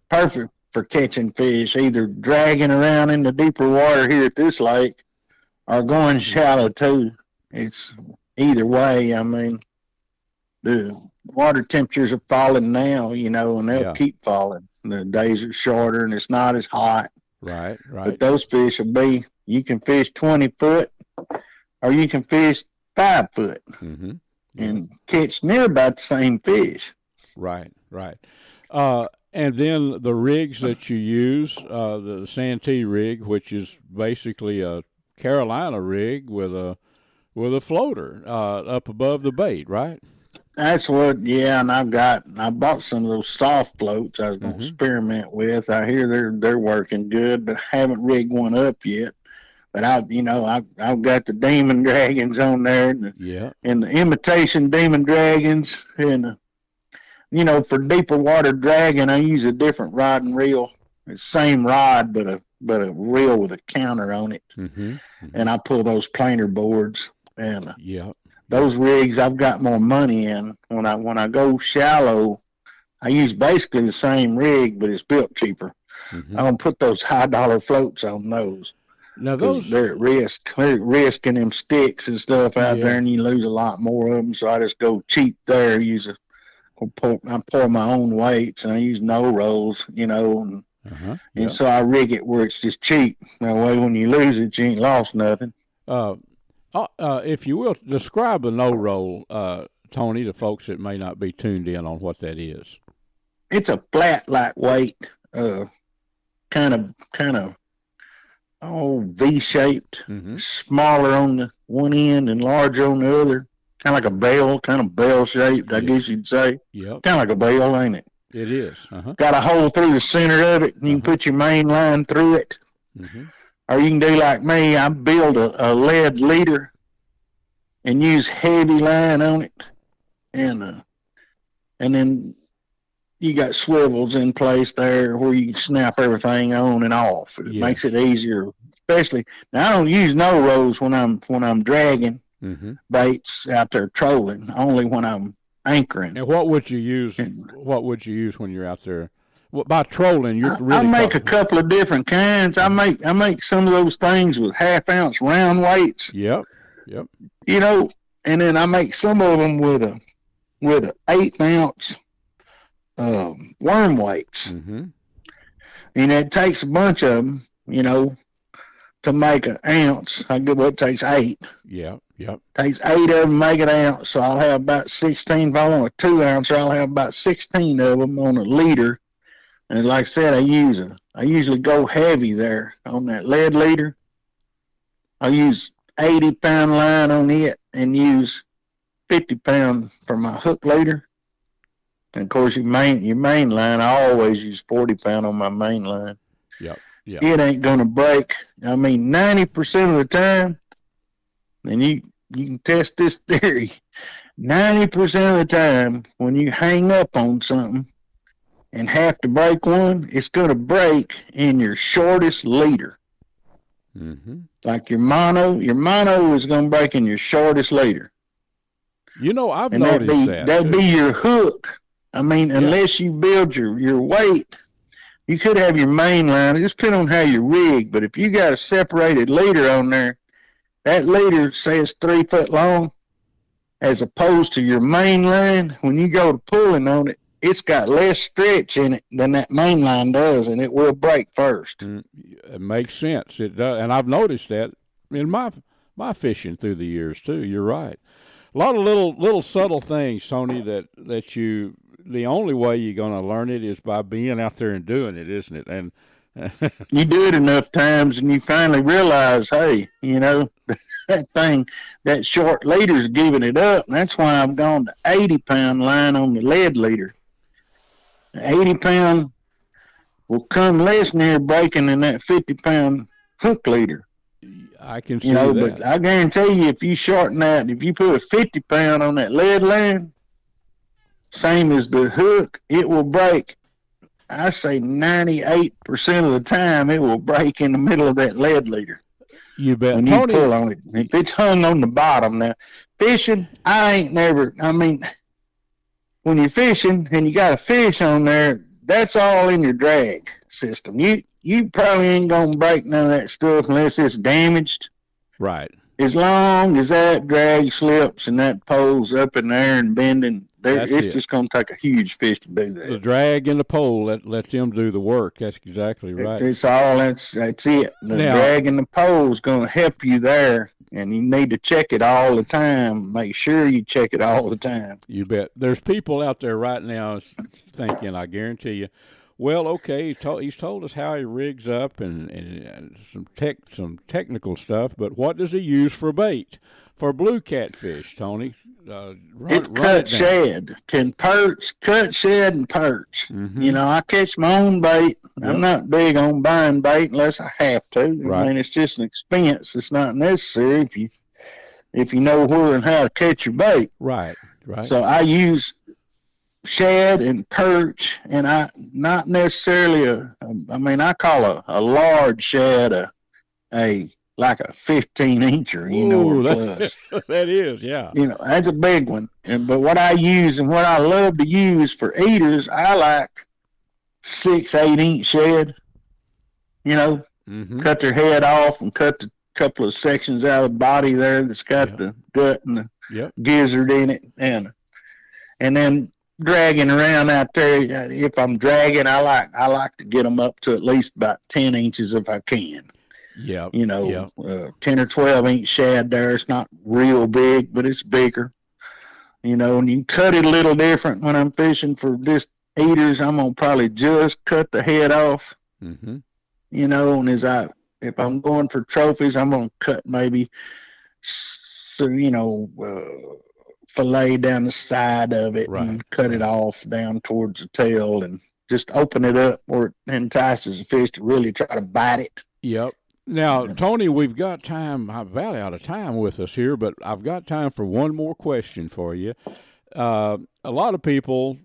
Speaker 6: perfect for catching fish, either dragging around in the deeper water here at this lake or going shallow too. It's either way. I mean, the water temperatures are falling now, and they'll keep falling. The days are shorter and it's not as hot.
Speaker 3: Right.
Speaker 6: But those fish you can fish 20 foot or you can fish 5 foot and catch near about the same fish.
Speaker 3: Right. And then the rigs that you use, the Santee rig, which is basically a Carolina rig with a floater up above the bait, right?
Speaker 6: That's and I bought some of those soft floats I was going to experiment with. I hear they're working good, but I haven't rigged one up yet. But I've got the Demon Dragons on there, and the imitation Demon Dragons, and for deeper water dragging, I use a different rod and reel. It's the same rod, but a reel with a counter on it, and I pull those planer boards. And those rigs I've got more money in. When I go shallow, I use basically the same rig, but it's built cheaper. I don't put those $high floats on those.
Speaker 3: Now
Speaker 6: they're at risk. They're risking them sticks and stuff out there, and you lose a lot more of them. So I just go cheap there. I pour my own weights, and I use no rolls, and so I rig it where it's just cheap. That way, when you lose it, you ain't lost nothing.
Speaker 3: If you will, describe a no roll, Tony, to folks that may not be tuned in on what that is.
Speaker 6: It's a flat, lightweight, kind of V-shaped, smaller on the one end and larger on the other. Kind of like a bell, kind of bell shaped, I
Speaker 3: Yeah.
Speaker 6: guess you'd say.
Speaker 3: Yep.
Speaker 6: Kind of like a bell, ain't it?
Speaker 3: It is. Uh-huh.
Speaker 6: Got a hole through the center of it, and you can
Speaker 3: Uh-huh.
Speaker 6: put your main line through it.
Speaker 3: Mm-hmm.
Speaker 6: Or you can do like me. I build a lead leader and use heavy line on it, and then you got swivels in place there where you can snap everything on and off. It
Speaker 3: Yes.
Speaker 6: makes it easier, especially now. I don't use no rolls when I'm dragging
Speaker 3: Mm-hmm.
Speaker 6: baits out there trolling. Only when I'm anchoring.
Speaker 3: And what would you use? What would you use when you're out there? Well, by trolling, you're
Speaker 6: I
Speaker 3: really
Speaker 6: make a couple of different kinds. I make some of those things with 1/2 ounce round weights.
Speaker 3: Yep. Yep.
Speaker 6: You know, and then I make some of them with a 1/8 ounce worm weights.
Speaker 3: Mm-hmm.
Speaker 6: And it takes a bunch of them, you know, to make an ounce. It takes 8.
Speaker 3: Yeah. Yep.
Speaker 6: Takes 8 of them to make an ounce. So I'll have about 16. If I want a 2 ouncer, I'll have about 16 of them on a leader. And like I said, I usually go heavy there on that lead leader. I use 80-pound line on it and use 50-pound for my hook leader. And of course, your main line, I always use 40-pound on my main line.
Speaker 3: Yep. Yep.
Speaker 6: It ain't gonna break. I mean, 90% of the time, and you can test this theory. 90% of the time, when you hang up on something and have to break one, it's gonna break in your shortest leader.
Speaker 3: Mm-hmm.
Speaker 6: Like your mono is gonna break in your shortest leader.
Speaker 3: You know, I've
Speaker 6: And
Speaker 3: noticed that.
Speaker 6: that'd be your hook. I mean, unless you build your weight, you could have your main line. It just depends on how you rig. But if you got a separated leader on there, that leader says 3 foot long, as opposed to your main line. When you go to pulling on it, it's got less stretch in it than that main line does, and it will break first.
Speaker 3: It makes sense. It does, and I've noticed that in my fishing through the years too. You're right. A lot of little subtle things, Tony, that you. The only way you're going to learn it is by being out there and doing it, isn't it? And
Speaker 6: you do it enough times, and you finally realize, hey, you know, that short leader's giving it up, and that's why I've gone to 80-pound line on the lead leader. 80-pound will come less near breaking than that 50-pound hook leader.
Speaker 3: I can see
Speaker 6: you know,
Speaker 3: that.
Speaker 6: But I guarantee you, if you shorten that, if you put a 50-pound on that lead line, same as the hook, it will break. I say 98% of the time, it will break in the middle of that lead leader.
Speaker 3: You bet.
Speaker 6: When
Speaker 3: Tony,
Speaker 6: you pull on it. If it's hung on the bottom now, fishing, when you're fishing and you got a fish on there, that's all in your drag system. You probably ain't going to break none of that stuff unless it's damaged.
Speaker 3: right.
Speaker 6: As long as that drag slips and that pole's up in there and bending, it's just going to take a huge fish to do that.
Speaker 3: The drag and the pole, let them do the work. That's exactly right.
Speaker 6: That's it. The drag and the pole is going to help you there, and you need to check it all the time. Make sure you check it all the time.
Speaker 3: You bet. There's people out there right now thinking, I guarantee you, well, okay, he's told us how he rigs up and some technical stuff, but what does he use for bait? For blue catfish, Tony?
Speaker 6: It's cut shad. Cut shad and perch.
Speaker 3: Mm-hmm.
Speaker 6: You know, I catch my own bait. Yep. I'm not big on buying bait unless I have to.
Speaker 3: Right.
Speaker 6: I mean, it's just an expense. It's not necessary if you know where and how to catch your bait.
Speaker 3: Right.
Speaker 6: So I use shad and perch, and I not necessarily I call a large shad like a 15-incher, you know, plus.
Speaker 3: That is, yeah.
Speaker 6: You know, that's a big one. But what I use and what I love to use for eaters, I like 6-8-inch shad. You know, cut their head off and cut the couple of sections out of the body there that's got the gut and the gizzard in it, and then dragging around out there. If I'm dragging, I like to get them up to at least about 10 inches if I can.
Speaker 3: Yeah.
Speaker 6: You know, 10 or 12-inch shad there. It's not real big, but it's bigger. You know, and you cut it a little different when I'm fishing for just eaters. I'm going to probably just cut the head off.
Speaker 3: Mm-hmm.
Speaker 6: You know, and if I'm going for trophies, I'm going to cut maybe, fillet down the side of it
Speaker 3: Right,
Speaker 6: and cut it off down towards the tail and just open it up where it entices the fish to really try to bite it.
Speaker 3: Yep. Now, Tony, we've got time. I'm about out of time with us here, but I've got time for one more question for you. A lot of people,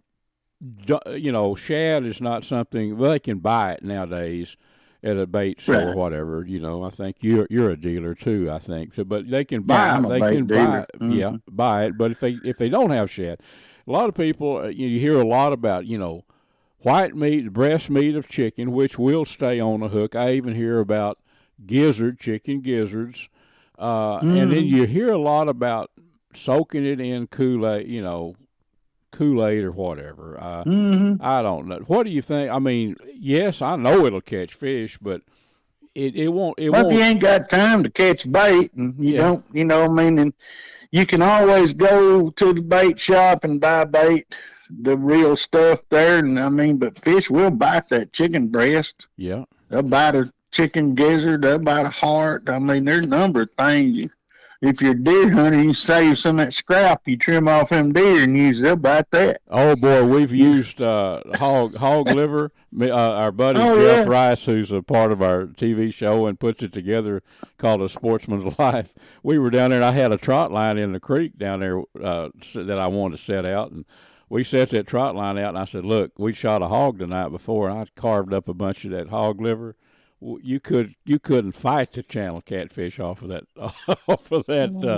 Speaker 3: shad is not something they can buy it nowadays at a bait store or whatever. I think you're a dealer too. I think so, but they can buy.
Speaker 6: I'm a bait dealer.
Speaker 3: Buy it. But if they don't have shad, a lot of people you hear a lot about white meat, breast meat of chicken, which will stay on the hook. I even hear about chicken gizzards, and then you hear a lot about soaking it in Kool-Aid or whatever. I don't know. What do you think? I mean, yes, I know it'll catch fish, but it won't. It won't.
Speaker 6: If you ain't got time to catch bait, and you don't, and you can always go to the bait shop and buy bait, the real stuff there. And but fish will bite that chicken breast.
Speaker 3: Yeah,
Speaker 6: they'll bite a chicken gizzard. They'll bite a heart. There's a number of things. If you're a deer hunter, you save some of that scrap, you trim off them deer and use it, they'll bite that.
Speaker 3: Oh, boy, we've used hog liver. Our buddy Jeff Rice, who's a part of our TV show and puts it together, called A Sportsman's Life. We were down there, and I had a trot line in the creek down there that I wanted to set out, and we set that trot line out, and I said, look, we shot a hog the night before, and I carved up a bunch of that hog liver. You couldn't fight the channel catfish off of that.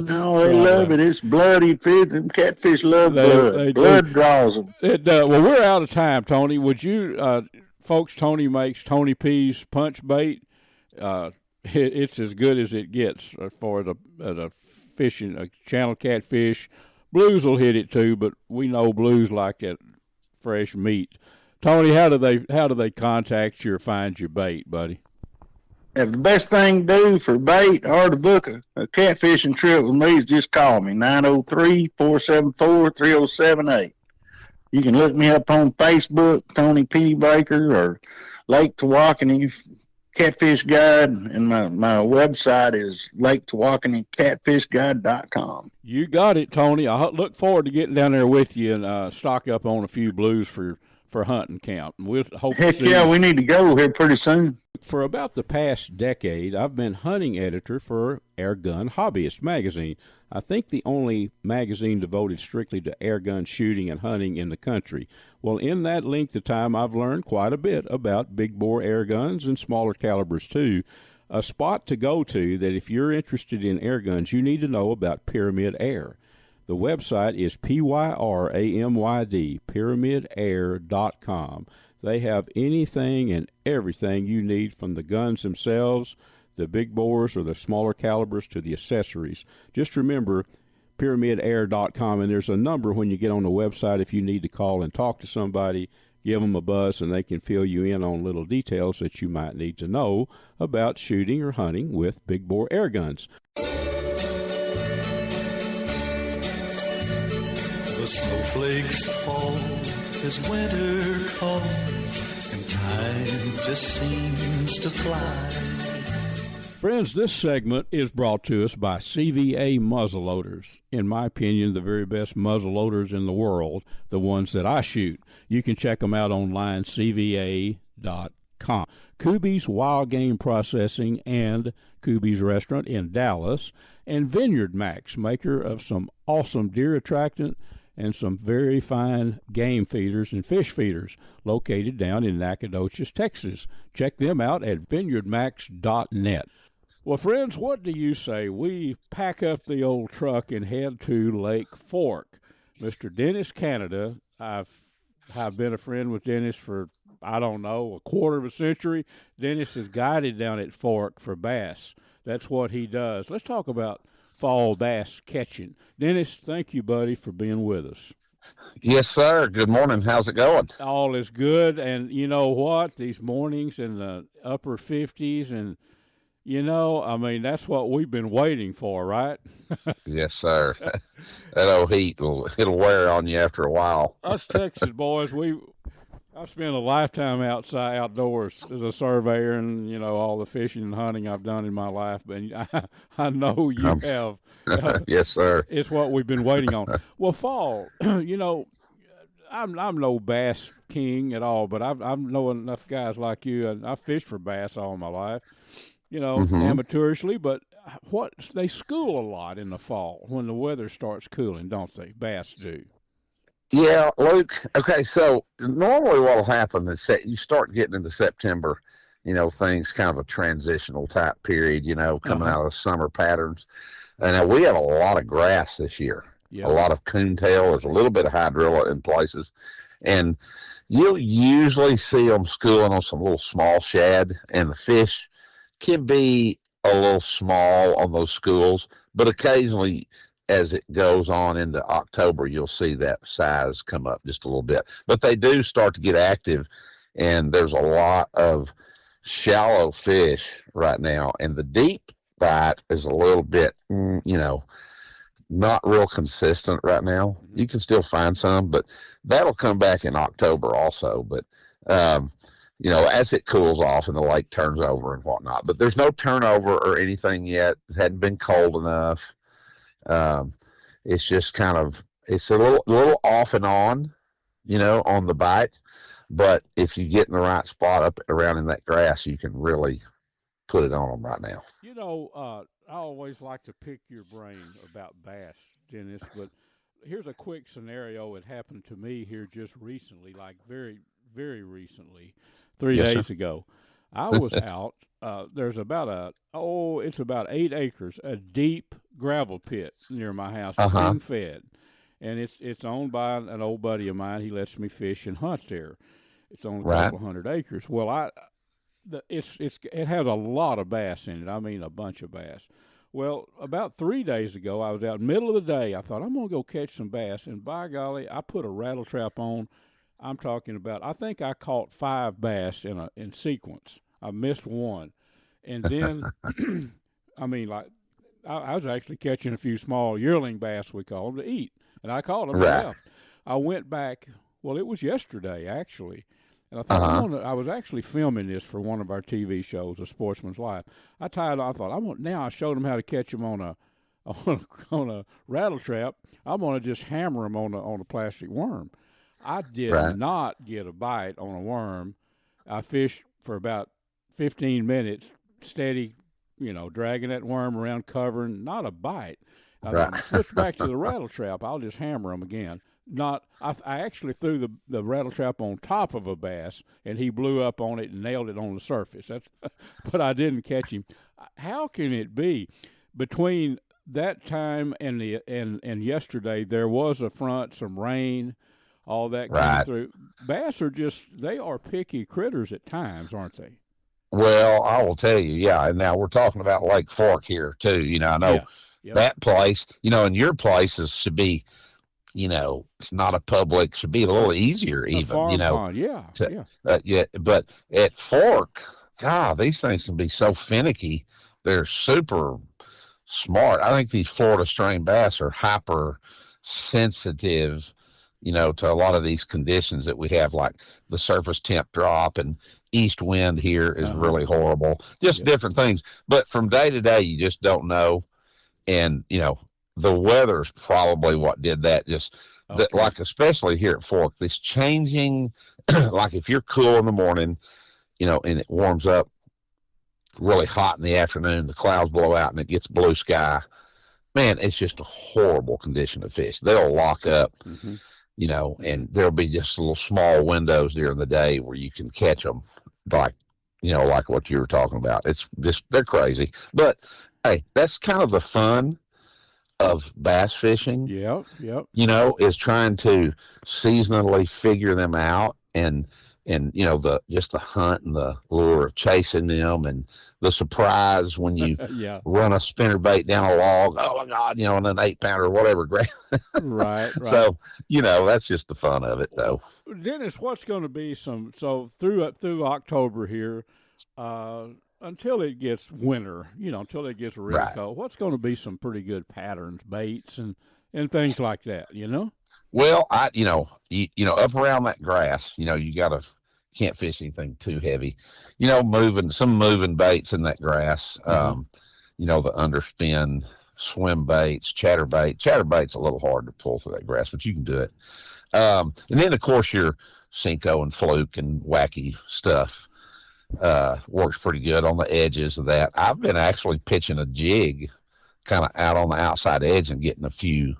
Speaker 6: No, they love it. It's bloody fish. Them catfish love blood. Blood draws them.
Speaker 3: Well, we're out of time, Tony. Would you, folks? Tony makes Tony P's punch bait. It's as good as it gets for the fishing a channel catfish. Blues will hit it too, but we know blues like that fresh meat. Tony, how do they contact you or find your bait, buddy?
Speaker 6: If the best thing to do for bait or to book a catfishing trip with me is just call me, 903-474-3078. You can look me up on Facebook, Tony Pennebaker, or Lake Tawakoni Catfish Guide, and my website is LakeTawakoniCatfishGuide.com.
Speaker 3: You got it, Tony. I look forward to getting down there with you and stock up on a few blues for hunting camp. We'll hope to see you.
Speaker 6: We need to go here pretty soon.
Speaker 3: For about the past decade, I've been hunting editor for Air Gun Hobbyist magazine. I think the only magazine devoted strictly to air gun shooting and hunting in the country. Well, in that length of time, I've learned quite a bit about big bore air guns and smaller calibers too. A spot to go to that if you're interested in air guns, you need to know about Pyramid Air. The website is PYRAMYD, pyramidair.com. They have anything and everything you need, from the guns themselves, the big bores or the smaller calibers, to the accessories. Just remember pyramidair.com, and there's a number when you get on the website if you need to call and talk to somebody. Give them a buzz, and they can fill you in on little details that you might need to know about shooting or hunting with big bore air guns.
Speaker 5: The snowflakes fall as winter comes, and time just seems to fly.
Speaker 3: Friends, this segment is brought to us by CVA muzzleloaders. In my opinion, the very best muzzleloaders in the world, the ones that I shoot. You can check them out online, cva.com. Kubi's Wild Game Processing and Kubi's Restaurant in Dallas, and Vineyard Max, maker of some awesome deer attractant and some very fine game feeders and fish feeders, located down in Nacogdoches, Texas. Check them out at vineyardmax.net. Well, friends, what do you say we pack up the old truck and head to Lake Fork? Mr. Dennis Canada, I've been a friend with Dennis for, a quarter of a century. Dennis is guided down at Fork for bass. That's what he does. Let's talk about fall bass catching. Dennis, thank you, buddy, for being with us.
Speaker 7: Yes, sir. Good morning. How's it going?
Speaker 3: All is good. And you know what? These mornings in the upper 50s, and, that's what we've been waiting for, right?
Speaker 7: Yes, sir. That old heat, it'll wear on you after a while.
Speaker 3: Us Texas boys, I spent a lifetime outdoors as a surveyor, and all the fishing and hunting I've done in my life. But I know you
Speaker 7: Um,
Speaker 3: have.
Speaker 7: yes, sir.
Speaker 3: It's what we've been waiting on. Well, fall. I'm no bass king at all, but I know enough guys like you, and I fished for bass all my life. Amateurishly, but they school a lot in the fall when the weather starts cooling, don't they? Bass do.
Speaker 7: Yeah, Luke. Okay, so normally what will happen is that you start getting into September, things kind of a transitional type period, coming out of the summer patterns. And now we have a lot of grass this year, a lot of coontail. There's a little bit of hydrilla in places. And you'll usually see them schooling on some little small shad, and the fish can be a little small on those schools, but occasionally as it goes on into October, you'll see that size come up just a little bit. But they do start to get active, and there's a lot of shallow fish right now. And the deep bite is a little bit, not real consistent right now. You can still find some, but that'll come back in October also. But, as it cools off and the lake turns over and whatnot. But there's no turnover or anything yet. It hadn't been cold enough. It's just it's a little off and on, on the bite. But if you get in the right spot up around in that grass, you can really put it on them right now.
Speaker 3: I always like to pick your brain about bass, Dennis, but here's a quick scenario. It happened to me here just recently, like very, very recently, 3 days ago. I was out. There's it's about 8 acres, a deep gravel pit near my house, being fed, and it's owned by an old buddy of mine. He lets me fish and hunt there. It's only a couple hundred acres. Well, it has a lot of bass in it. I mean, a bunch of bass. Well, about 3 days ago, I was out middle of the day. I thought I'm gonna go catch some bass, and by golly, I put a rattle trap on. I'm talking about. I think I caught 5 bass in sequence. I missed one, and then I was actually catching a few small yearling bass, we call them, to eat, and I caught them and left. I went back. Well, it was yesterday actually, and I thought I was actually filming this for one of our TV shows, A Sportsman's Life. I showed them how to catch them on a rattle trap. I'm gonna just hammer them on a plastic worm. I did not get a bite on a worm. I fished for about 15 minutes, steady, dragging that worm around, covering, not a bite. I switched back to the rattle trap. I'll just hammer them again. I actually threw the rattle trap on top of a bass, and he blew up on it and nailed it on the surface. But I didn't catch him. How can it be between that time and yesterday? There was a front, some rain, all that came through. Bass they are picky critters at times, aren't they?
Speaker 7: Well, I will tell you, and now we're talking about Lake Fork here too. I know that place, and your places should be, it's not a public, should be a little easier even,
Speaker 3: pond.
Speaker 7: But at Fork, God, these things can be so finicky. They're super smart. I think these Florida strain bass are hyper sensitive, to a lot of these conditions that we have, like the surface temp drop and east wind here is really horrible. Just different things. But from day to day, you just don't know. And, the weather's probably what did that. Like, especially here at Fork, this changing, like if you're cool in the morning, and it warms up really hot in the afternoon, the clouds blow out and it gets blue sky. Man, it's just a horrible condition to fish. They'll lock up. And there'll be just little small windows during the day where you can catch them, like what you were talking about. It's just, they're crazy. But hey, that's kind of the fun of bass fishing.
Speaker 3: Yep.
Speaker 7: Is trying to seasonally figure them out, and the hunt and the lure of chasing them, and the surprise when you run a spinnerbait down a log. Oh my God, and an 8-pounder or whatever.
Speaker 3: Right.
Speaker 7: So, that's just the fun of it though.
Speaker 3: Dennis, what's going to be through October here, until it gets winter, until it gets really cold, what's going to be some pretty good patterns, baits, and and things like that, you know?
Speaker 7: Well, up around that grass, you can't fish anything too heavy, moving baits in that grass, the underspin, swim baits, chatterbait's a little hard to pull through that grass, but you can do it. And then of course your Cinco and fluke and wacky stuff, works pretty good on the edges of that. I've been actually pitching a jig kind of out on the outside edge and getting a few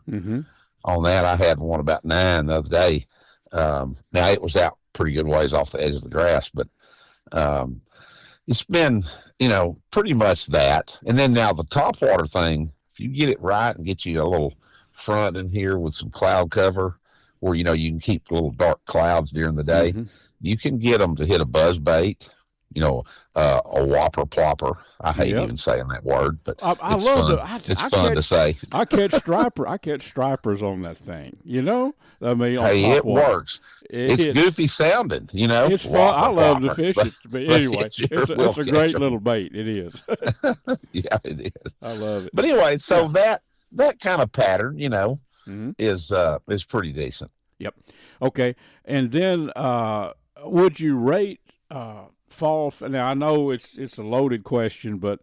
Speaker 7: on that. I had one about 9 the other day. Now it was out pretty good ways off the edge of the grass, but it's been, pretty much that. And then now the topwater thing, if you get it right and get you a little front in here with some cloud cover where, you can keep little dark clouds during the day, you can get them to hit a buzz bait, a whopper plopper. I hate even saying that word, but
Speaker 3: I
Speaker 7: it's
Speaker 3: love
Speaker 7: fun. It's fun to say.
Speaker 3: I catch stripers on that thing, I mean,
Speaker 7: hey, it works. It's goofy sounding,
Speaker 3: It's fun.
Speaker 7: Whopper,
Speaker 3: I love to
Speaker 7: plopper,
Speaker 3: fish it, but anyway, it's a great little bait. It is.
Speaker 7: Yeah, it is.
Speaker 3: I love it.
Speaker 7: But anyway, so that kind of pattern, is pretty decent.
Speaker 3: Yep. Okay. And then would you rate fall? Now I know it's a loaded question, but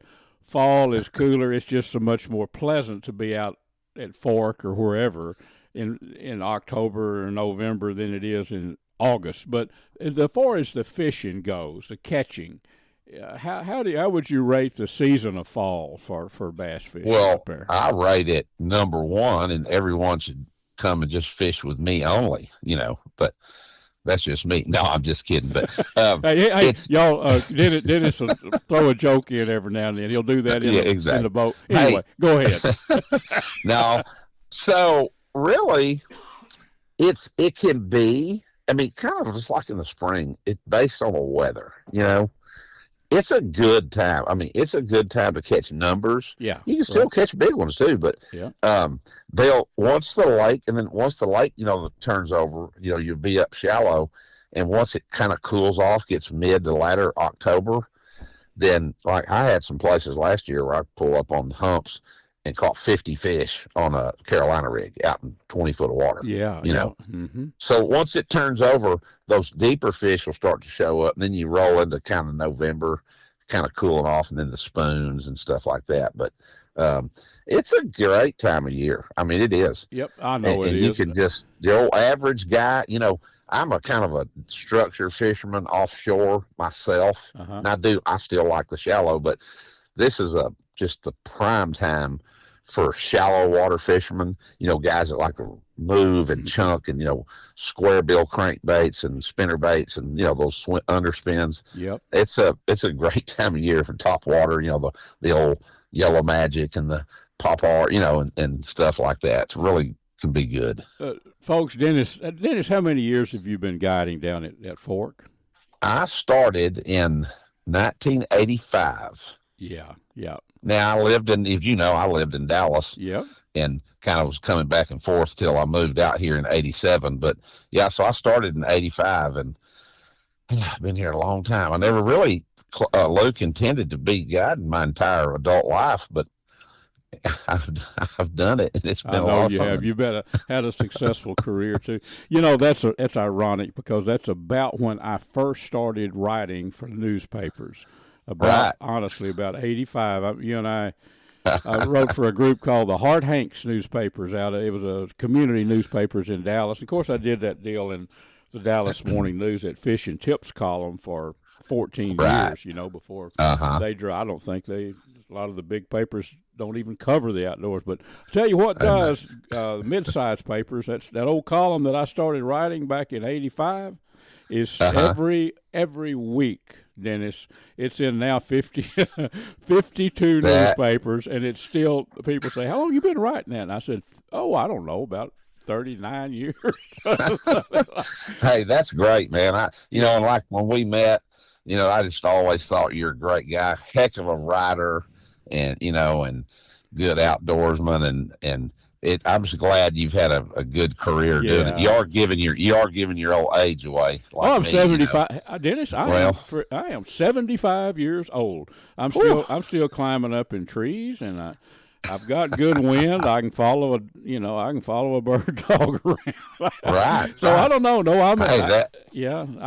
Speaker 3: fall is cooler. It's just so much more pleasant to be out at Fork or wherever in October or November than it is in August. But as far as the fishing goes, the catching, how would you rate the season of fall for bass fishing?
Speaker 7: Well,
Speaker 3: up there?
Speaker 7: I rate it number 1, and everyone should come and just fish with me only, but that's just me. No, I'm just kidding. But
Speaker 3: hey, y'all, Dennis will throw a joke in every now and then. He'll do that in the boat. Anyway, go ahead.
Speaker 7: No, so really, it can be. I mean, kind of just like in the spring. It's based on the weather. It's a good time. I mean, it's a good time to catch numbers.
Speaker 3: Yeah,
Speaker 7: you can still catch big ones too, but they'll once the lake, turns over, you'll be up shallow, and once it kind of cools off, gets mid to latter October, then like I had some places last year where I pull up on humps and caught 50 fish on a Carolina rig out in 20 foot of water.
Speaker 3: Yeah,
Speaker 7: So once it turns over, those deeper fish will start to show up, and then you roll into kind of November, kind of cooling off, and then the spoons and stuff like that. But it's a great time of year. I mean, it is.
Speaker 3: Yep, I know
Speaker 7: and you can just, the old average guy, I'm a kind of a structure fisherman offshore myself. And I still like the shallow, but this is just the prime time for shallow water fishermen, guys that like to move and chunk and, square bill crankbaits and spinner baits and, those underspins.
Speaker 3: Yep.
Speaker 7: It's a great time of year for top water, the old yellow magic and the popar, and stuff like that. It really can be good.
Speaker 3: Folks, Dennis, how many years have you been guiding down at Fork?
Speaker 7: I started in 1985.
Speaker 3: Yeah.
Speaker 7: Now I lived in Dallas.
Speaker 3: Yep.
Speaker 7: And kind of was coming back and forth till I moved out here in 87. But yeah, so I started in 85 and I've been here a long time. I never really, Luke, intended to be guiding my entire adult life, but I've done it, and it's been a lot of fun.
Speaker 3: Have. You've had a successful career too. That's ironic because that's about when I first started writing for newspapers. Honestly, about 85. You and I wrote for a group called the Hart Hanks newspapers it was a community newspapers in Dallas. Of course, I did that deal in the Dallas Morning News, that fish and tips column for 14 years, before they draw. I don't think a lot of the big papers don't even cover the outdoors. But I'll tell you what does, mid-sized papers, that old column that I started writing back in 85 is every week, Dennis. It's in now 52 newspapers, and it's still, people say, how long you been writing that? And I said, I don't know, about 39 years.
Speaker 7: Hey, that's great, man. And like when we met, I just always thought you're a great guy, heck of a writer, and and good outdoorsman, and I'm just glad you've had a good career doing it. You are giving your old age away. Like
Speaker 3: I'm
Speaker 7: me,
Speaker 3: 75, Dennis. I am 75 years old. I'm still climbing up in trees, and I've got good wind. I can follow a bird dog around.
Speaker 7: Right.
Speaker 3: So
Speaker 7: right.
Speaker 3: I don't know. No,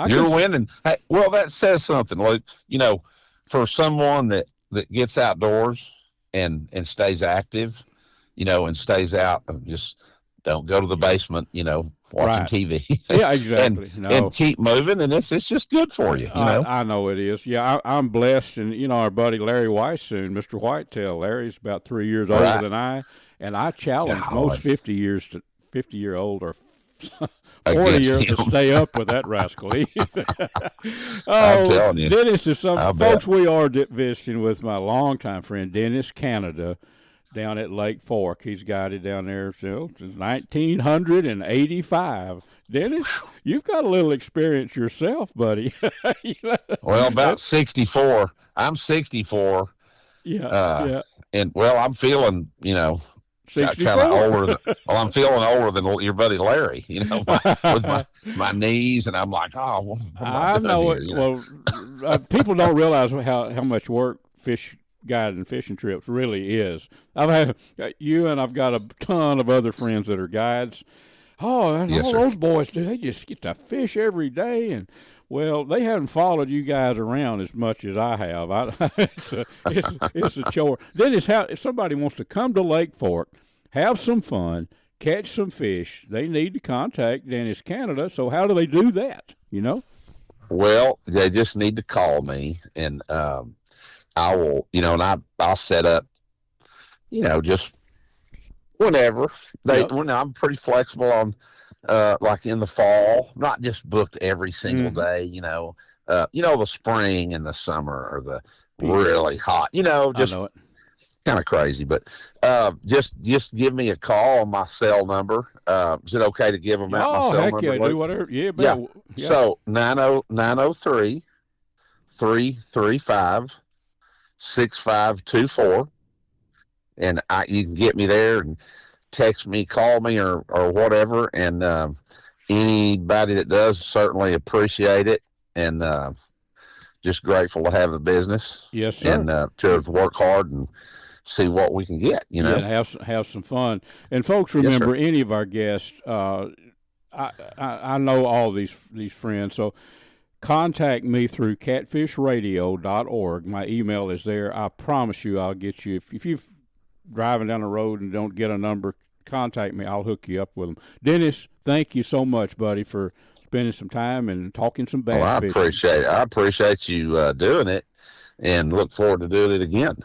Speaker 7: You're winning. Hey, well, that says something, Luke. For someone that gets outdoors and stays active, and stays out, and just don't go to the basement, watching
Speaker 3: Right.
Speaker 7: TV.
Speaker 3: Yeah, exactly.
Speaker 7: and keep moving, and it's just good for you.
Speaker 3: I know it is. Yeah, I'm blessed, and our buddy Larry Weiss soon, Mr. Whitetail. Larry's about 3 years older than I, and I challenge most 50-year-old or 40-year to stay up with that rascal.
Speaker 7: I'm telling you,
Speaker 3: Dennis is folks. We are visiting with my longtime friend Dennis Canada down at Lake Fork. He's guided down there since 1985. Dennis, you've got a little experience yourself, buddy.
Speaker 7: Well, about 64. I'm 64.
Speaker 3: Yeah.
Speaker 7: And I'm feeling, kind of older. I'm feeling older than your buddy Larry, with my knees, and I'm like, oh, what am I doing here,
Speaker 3: Well, people don't realize how much work guiding fishing trips really is. I've had you, and I've got a ton of other friends that are guides. Oh, and
Speaker 7: yes,
Speaker 3: all
Speaker 7: sir.
Speaker 3: those boys do. They just get to fish every day, and well, they haven't followed you guys around as much as I have. It's a chore. Then if somebody wants to come to Lake Fork, have some fun, catch some fish, they need to contact Dennis Canada. So how do they do that?
Speaker 7: Well, they just need to call me, and I will, and I'll set up, just whenever I'm pretty flexible on, like in the fall, not just booked every single day, the spring and the summer or the really hot, just kind of crazy, but, just give me a call on my cell number. Is it okay to give them out my cell number?
Speaker 3: Yeah, do whatever. Yeah.
Speaker 7: So 909-335-6524. And you can get me there and text me, call me, or whatever. And anybody that does certainly appreciate it, and just grateful to have the business.
Speaker 3: Yes, sir.
Speaker 7: And to work hard and see what we can get.
Speaker 3: Yeah, and have some fun. And folks, remember, any of our guests. I know all these friends, so contact me through catfishradio.org. My email is there. I promise you I'll get you. If you're driving down the road and don't get a number, contact me. I'll hook you up with them. Dennis, thank you so much, buddy, for spending some time and talking some bass fishing.
Speaker 7: Appreciate it. I appreciate you doing it, and look forward to doing it again.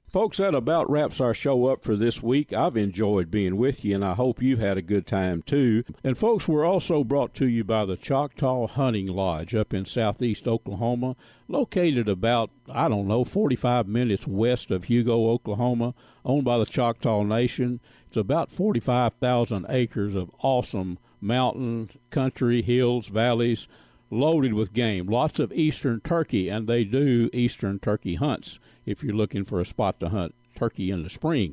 Speaker 2: Folks, that about wraps our show up for this week. I've enjoyed being with you, and I hope you've had a good time, too. And, folks, we're also brought to you by the Choctaw Hunting Lodge up in southeast Oklahoma, located about, 45 minutes west of Hugo, Oklahoma, owned by the Choctaw Nation. It's about 45,000 acres of awesome mountain, country, hills, valleys, loaded with game. Lots of eastern turkey, and they do eastern turkey hunts if you're looking for a spot to hunt turkey in the spring.